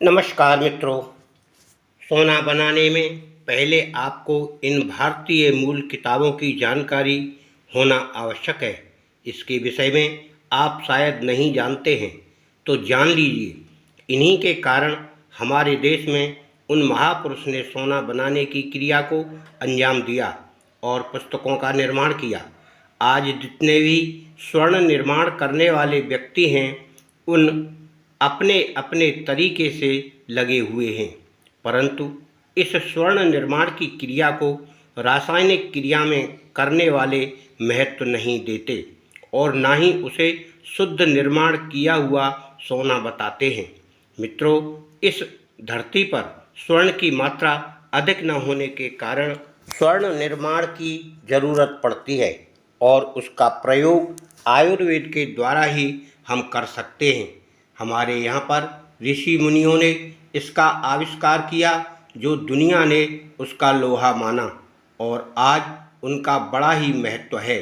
नमस्कार मित्रों। सोना बनाने में पहले आपको इन भारतीय मूल किताबों की जानकारी होना आवश्यक है। इसके विषय में आप शायद नहीं जानते हैं तो जान लीजिए। इन्हीं के कारण हमारे देश में उन महापुरुष ने सोना बनाने की क्रिया को अंजाम दिया और पुस्तकों का निर्माण किया। आज जितने भी स्वर्ण निर्माण करने वाले व्यक्ति हैं उन अपने अपने तरीके से लगे हुए हैं, परंतु इस स्वर्ण निर्माण की क्रिया को रासायनिक क्रिया में करने वाले महत्व नहीं देते और ना ही उसे शुद्ध निर्माण किया हुआ सोना बताते हैं। मित्रों, इस धरती पर स्वर्ण की मात्रा अधिक न होने के कारण स्वर्ण निर्माण की जरूरत पड़ती है और उसका प्रयोग आयुर्वेद के द्वारा ही हम कर सकते हैं। हमारे यहाँ पर ऋषि मुनियों ने इसका आविष्कार किया जो दुनिया ने उसका लोहा माना और आज उनका बड़ा ही महत्व है,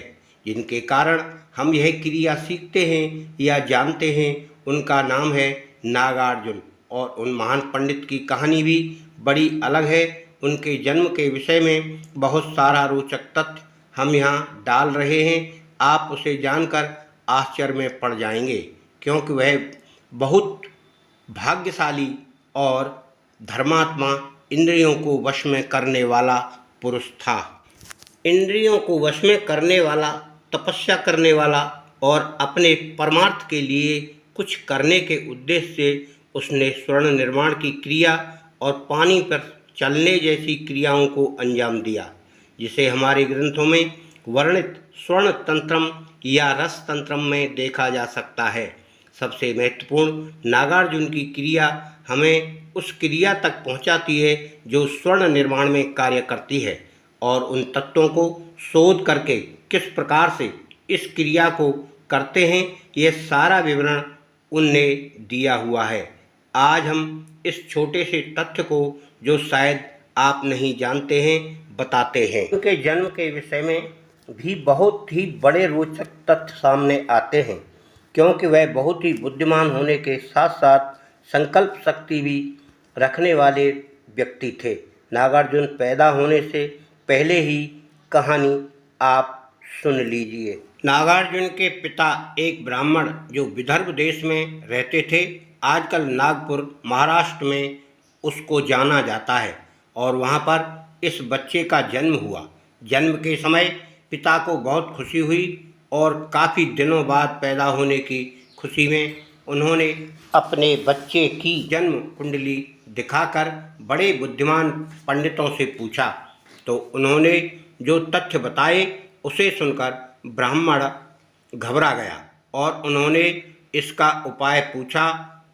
जिनके कारण हम यह क्रिया सीखते हैं या जानते हैं। उनका नाम है नागार्जुन और उन महान पंडित की कहानी भी बड़ी अलग है। उनके जन्म के विषय में बहुत सारा रोचक तथ्य हम यहाँ डाल रहे हैं। आप उसे जानकर आश्चर्य में पड़ जाएंगे, क्योंकि वह बहुत भाग्यशाली और धर्मात्मा, इंद्रियों को वश में करने वाला पुरुष था। इंद्रियों को वश में करने वाला, तपस्या करने वाला और अपने परमार्थ के लिए कुछ करने के उद्देश्य से उसने स्वर्ण निर्माण की क्रिया और पानी पर चलने जैसी क्रियाओं को अंजाम दिया, जिसे हमारे ग्रंथों में वर्णित स्वर्ण तंत्रम या रस तंत्रम में देखा जा सकता है। सबसे महत्वपूर्ण नागार्जुन की क्रिया हमें उस क्रिया तक पहुंचाती है जो स्वर्ण निर्माण में कार्य करती है और उन तत्वों को शोध करके किस प्रकार से इस क्रिया को करते हैं, यह सारा विवरण उनने दिया हुआ है। आज हम इस छोटे से तथ्य को, जो शायद आप नहीं जानते हैं, बताते हैं। उनके जन्म के विषय में भी बहुत ही बड़े रोचक तथ्य सामने आते हैं, क्योंकि वह बहुत ही बुद्धिमान होने के साथ साथ संकल्प शक्ति भी रखने वाले व्यक्ति थे। नागार्जुन पैदा होने से पहले ही कहानी आप सुन लीजिए। नागार्जुन के पिता एक ब्राह्मण जो विदर्भ देश में रहते थे, आजकल नागपुर महाराष्ट्र में उसको जाना जाता है, और वहाँ पर इस बच्चे का जन्म हुआ। जन्म के समय पिता को बहुत खुशी हुई और काफ़ी दिनों बाद पैदा होने की खुशी में उन्होंने अपने बच्चे की जन्म कुंडली दिखाकर बड़े बुद्धिमान पंडितों से पूछा, तो उन्होंने जो तथ्य बताए उसे सुनकर ब्राह्मण घबरा गया और उन्होंने इसका उपाय पूछा,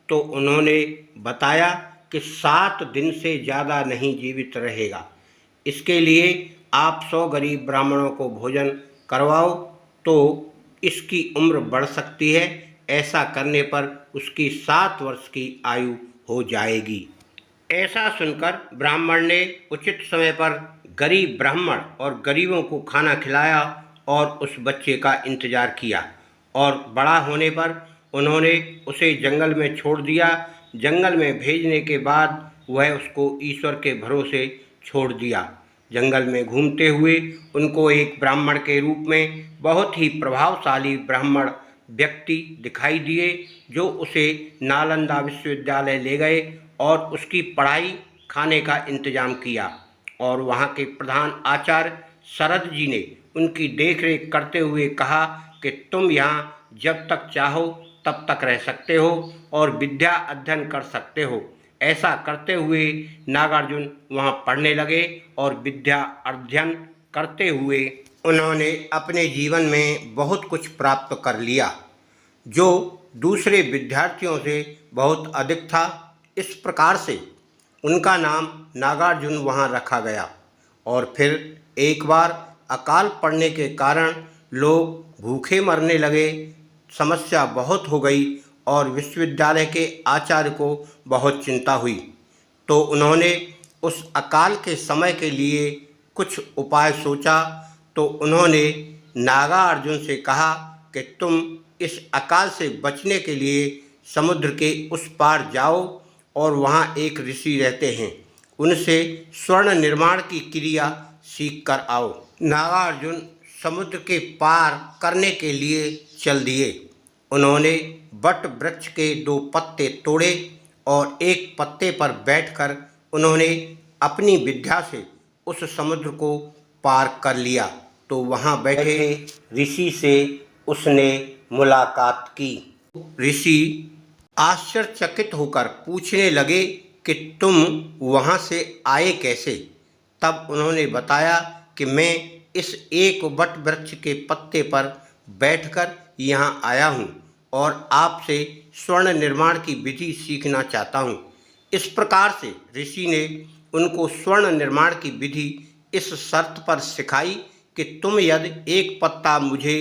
तो उन्होंने बताया कि 7 दिन से ज़्यादा नहीं जीवित रहेगा। इसके लिए आप 100 गरीब ब्राह्मणों को भोजन करवाओ तो इसकी उम्र बढ़ सकती है। ऐसा करने पर उसकी 7 वर्ष की आयु हो जाएगी। ऐसा सुनकर ब्राह्मण ने उचित समय पर गरीब ब्राह्मण और गरीबों को खाना खिलाया और उस बच्चे का इंतजार किया, और बड़ा होने पर उन्होंने उसे जंगल में छोड़ दिया। जंगल में भेजने के बाद वह उसको ईश्वर के भरोसे छोड़ दिया। जंगल में घूमते हुए उनको एक ब्राह्मण के रूप में बहुत ही प्रभावशाली ब्राह्मण व्यक्ति दिखाई दिए, जो उसे नालंदा विश्वविद्यालय ले गए और उसकी पढ़ाई, खाने का इंतजाम किया। और वहाँ के प्रधान आचार्य शरद जी ने उनकी देखरेख करते हुए कहा कि तुम यहाँ जब तक चाहो तब तक रह सकते हो और विद्या अध्ययन कर सकते हो। ऐसा करते हुए नागार्जुन वहाँ पढ़ने लगे और विद्या अध्ययन करते हुए उन्होंने अपने जीवन में बहुत कुछ प्राप्त कर लिया, जो दूसरे विद्यार्थियों से बहुत अधिक था। इस प्रकार से उनका नाम नागार्जुन वहाँ रखा गया। और फिर एक बार अकाल पड़ने के कारण लोग भूखे मरने लगे, समस्या बहुत हो गई और विश्वविद्यालय के आचार्य को बहुत चिंता हुई। तो उन्होंने उस अकाल के समय के लिए कुछ उपाय सोचा। तो उन्होंने नागार्जुन से कहा कि तुम इस अकाल से बचने के लिए समुद्र के उस पार जाओ और वहाँ एक ऋषि रहते हैं, उनसे स्वर्ण निर्माण की क्रिया सीख कर आओ। नागार्जुन समुद्र के पार करने के लिए चल दिए। उन्होंने बट वृक्ष के 2 पत्ते तोड़े और एक पत्ते पर बैठकर उन्होंने अपनी विद्या से उस समुद्र को पार कर लिया। तो वहाँ बैठे ऋषि से उसने मुलाकात की। ऋषि आश्चर्यचकित होकर पूछने लगे कि तुम वहाँ से आए कैसे? तब उन्होंने बताया कि मैं इस एक वट वृक्ष के पत्ते पर बैठकर यहाँ आया हूँ और आपसे स्वर्ण निर्माण की विधि सीखना चाहता हूँ। इस प्रकार से ऋषि ने उनको स्वर्ण निर्माण की विधि इस शर्त पर सिखाई कि तुम यदि एक पत्ता मुझे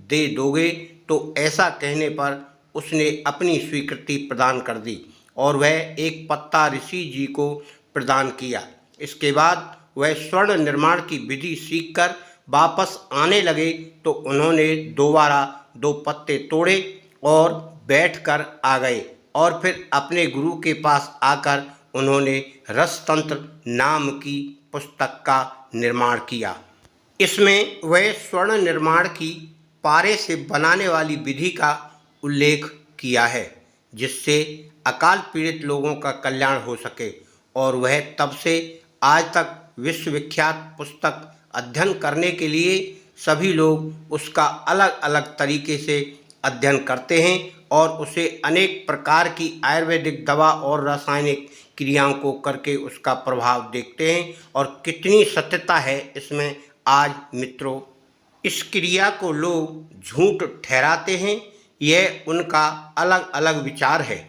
दे दोगे तो ऐसा कहने पर उसने अपनी स्वीकृति प्रदान कर दी और वह एक पत्ता ऋषि जी को प्रदान किया। इसके बाद वह स्वर्ण निर्माण की विधि सीखकर वापस आने लगे तो उन्होंने दोबारा 2 पत्ते तोड़े और बैठकर आ गए और फिर अपने गुरु के पास आकर उन्होंने रसतंत्र नाम की पुस्तक का निर्माण किया। इसमें वह स्वर्ण निर्माण की पारे से बनाने वाली विधि का उल्लेख किया है, जिससे अकाल पीड़ित लोगों का कल्याण हो सके, और वह तब से आज तक विश्वविख्यात पुस्तक अध्ययन करने के लिए सभी लोग उसका अलग अलग तरीके से अध्ययन करते हैं और उसे अनेक प्रकार की आयुर्वेदिक दवा और रासायनिक क्रियाओं को करके उसका प्रभाव देखते हैं। और कितनी सत्यता है इसमें आज मित्रों। इस क्रिया को लोग झूठ ठहराते हैं, यह उनका अलग अलग विचार है।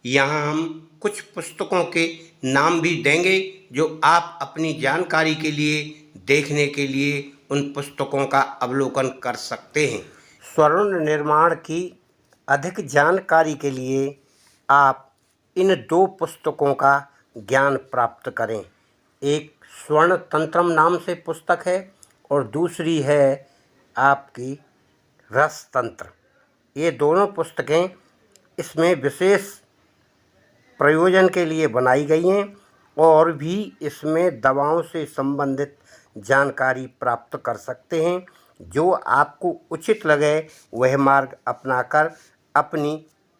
यहाँ हम कुछ पुस्तकों के नाम भी देंगे जो आप अपनी जानकारी के लिए देखने के लिए उन पुस्तकों का अवलोकन कर सकते हैं। स्वर्ण निर्माण की अधिक जानकारी के लिए आप इन 2 पुस्तकों का ज्ञान प्राप्त करें। एक स्वर्ण तंत्रम नाम से पुस्तक है और दूसरी है आपकी रस तंत्र। ये दोनों पुस्तकें इसमें विशेष प्रयोजन के लिए बनाई गई हैं और भी इसमें दवाओं से संबंधित जानकारी प्राप्त कर सकते हैं। जो आपको उचित लगे वह मार्ग अपनाकर अपनी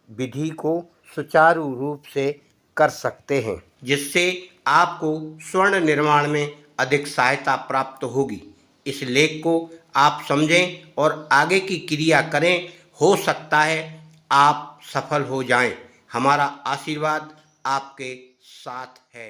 विधि को सुचारू रूप से कर सकते हैं, जिससे आपको स्वर्ण निर्माण में अधिक सहायता प्राप्त होगी। इस लेख को आप समझें और आगे की क्रिया करें, हो सकता है आप सफल हो जाएं। हमारा आशीर्वाद आपके साथ है।